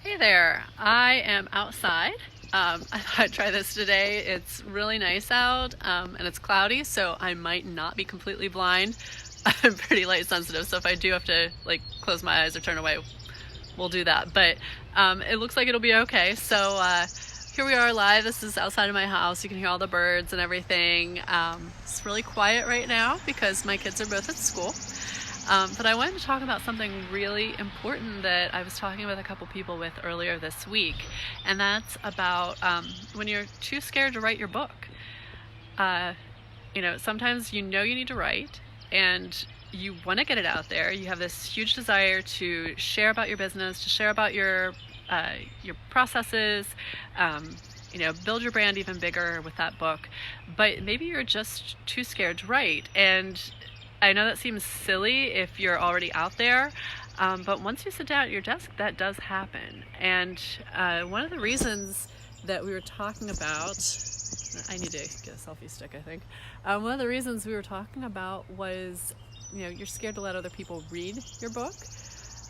Hey there, I am outside. I thought I'd try this today. It's really nice out and it's cloudy, so I might not be completely blind. I'm pretty light sensitive, so if I do have to close my eyes or turn away, we'll do that. But it looks like it'll be okay. So here we are live. This is outside of my house. You can hear all the birds and everything. It's really quiet right now because my kids are both at school. But I wanted to talk about something really important that I was talking with a couple people with earlier this week, and that's about when you're too scared to write your book. Uh, Sometimes you know you need to write, and you want to get it out there. You have this huge desire to share about your business, to share about your processes, build your brand even bigger with that book. But maybe you're just too scared to write, and I know that seems silly if you're already out there, but once you sit down at your desk, that does happen. And one of the reasons that we were talking about, I need to get a selfie stick, I think. One of the reasons we were talking about was, you're scared to let other people read your book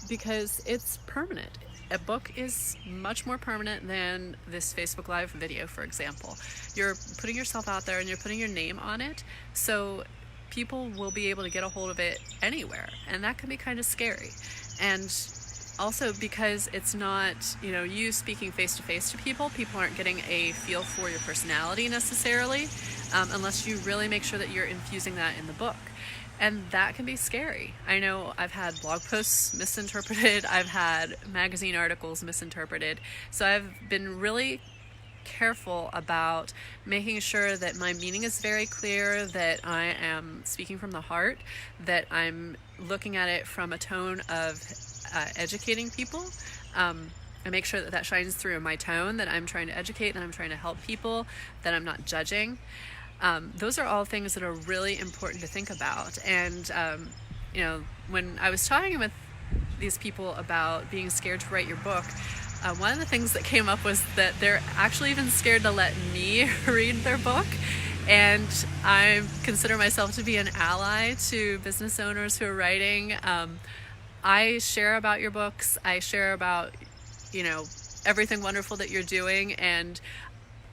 because it's permanent. A book is much more permanent than this Facebook Live video, for example. You're putting yourself out there and you're putting your name on it. So people will be able to get a hold of it anywhere, and that can be kind of scary. And also because it's not, you speaking face to face to people aren't getting a feel for your personality necessarily, unless you really make sure that you're infusing that in the book. And that can be scary. I know I've had blog posts misinterpreted, I've had magazine articles misinterpreted, so I've been really careful about making sure that my meaning is very clear, that I am speaking from the heart, that I'm looking at it from a tone of educating people. I make sure that shines through in my tone, that I'm trying to educate, that I'm trying to help people, that I'm not judging. Those are all things that are really important to think about. And when I was talking with these people about being scared to write your book, one of the things that came up was that they're actually even scared to let me read their book. And I consider myself to be an ally to business owners who are writing. I share about your books. I share about, everything wonderful that you're doing. And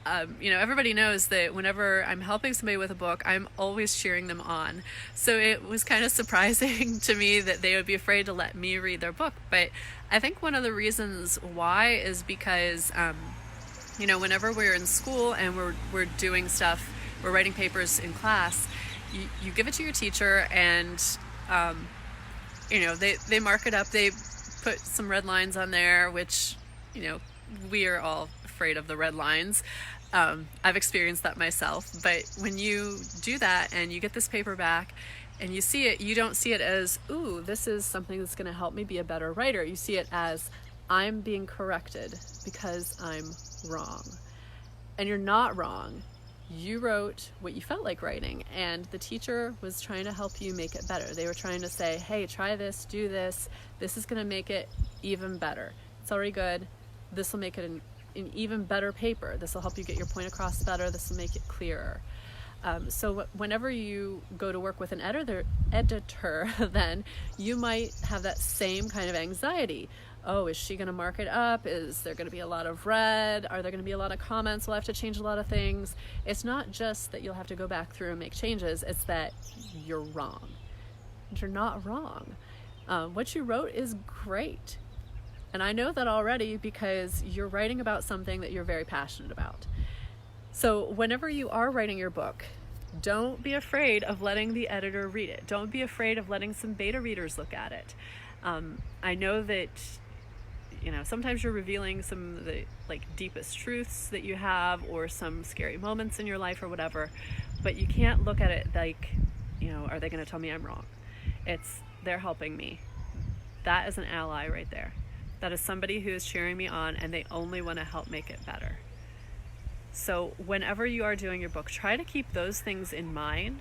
everybody knows that whenever I'm helping somebody with a book, I'm always cheering them on. So it was kind of surprising to me that they would be afraid to let me read their book. But I think one of the reasons why is because, whenever we're in school and we're doing stuff, we're writing papers in class, you give it to your teacher, and, they mark it up. They put some red lines on there, which, we are all afraid of the red lines. I've experienced that myself. But when you do that and you get this paper back and you see it, you don't see it as, ooh, this is something that's going to help me be a better writer. You see it as, I'm being corrected because I'm wrong. And you're not wrong. You wrote what you felt like writing, and the teacher was trying to help you make it better. They were trying to say, hey, try this, do this. This is going to make it even better. It's already good. This will make it an even better paper. This will help you get your point across better. This will make it clearer. So whenever you go to work with an editor, then you might have that same kind of anxiety. Oh, is she going to mark it up? Is there going to be a lot of red? Are there going to be a lot of comments? Will I have to change a lot of things? It's not just that you'll have to go back through and make changes. It's that you're wrong. And you're not wrong. What you wrote is great. And I know that already because you're writing about something that you're very passionate about. So whenever you are writing your book, don't be afraid of letting the editor read it. Don't be afraid of letting some beta readers look at it. I know that, sometimes you're revealing some of the deepest truths that you have, or some scary moments in your life or whatever, but you can't look at it like, are they going to tell me I'm wrong? They're helping me. That is an ally right there. That is somebody who is cheering me on, and they only want to help make it better. So whenever you are doing your book, try to keep those things in mind,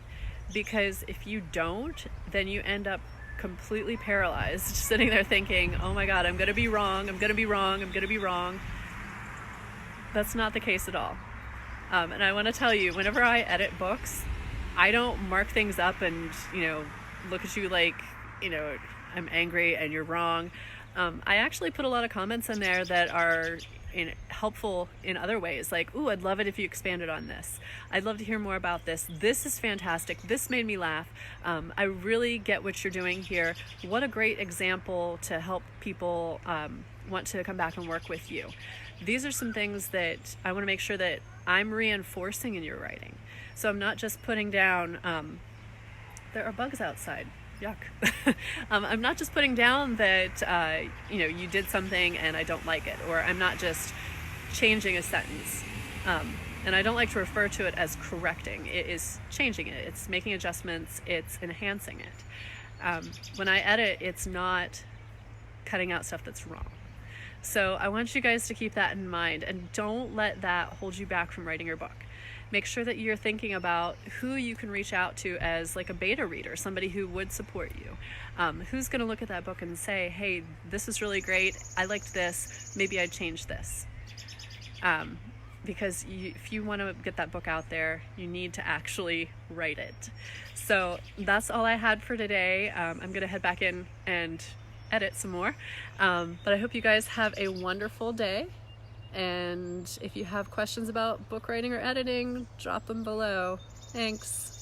because if you don't, then you end up completely paralyzed, sitting there thinking, oh my God, I'm going to be wrong, I'm going to be wrong, I'm going to be wrong. That's not the case at all. And I want to tell you, whenever I edit books, I don't mark things up and, look at you like, I'm angry and you're wrong. I actually put a lot of comments in there that are helpful in other ways, like, ooh, I'd love it if you expanded on this. I'd love to hear more about this. This is fantastic. This made me laugh. I really get what you're doing here. What a great example to help people want to come back and work with you. These are some things that I want to make sure that I'm reinforcing in your writing. So I'm not just putting down, there are bugs outside. Yuck. I'm not just putting down that you did something and I don't like it, or I'm not just changing a sentence. And I don't like to refer to it as correcting. It is changing it. It's making adjustments. It's enhancing it. When I edit, it's not cutting out stuff that's wrong. So I want you guys to keep that in mind, and don't let that hold you back from writing your book. Make sure that you're thinking about who you can reach out to as like a beta reader, somebody who would support you. Who's going to look at that book and say, hey, this is really great. I liked this. Maybe I'd change this. Because if you want to get that book out there, you need to actually write it. So that's all I had for today. I'm going to head back in and edit some more. But I hope you guys have a wonderful day. And if you have questions about book writing or editing, drop them below. Thanks.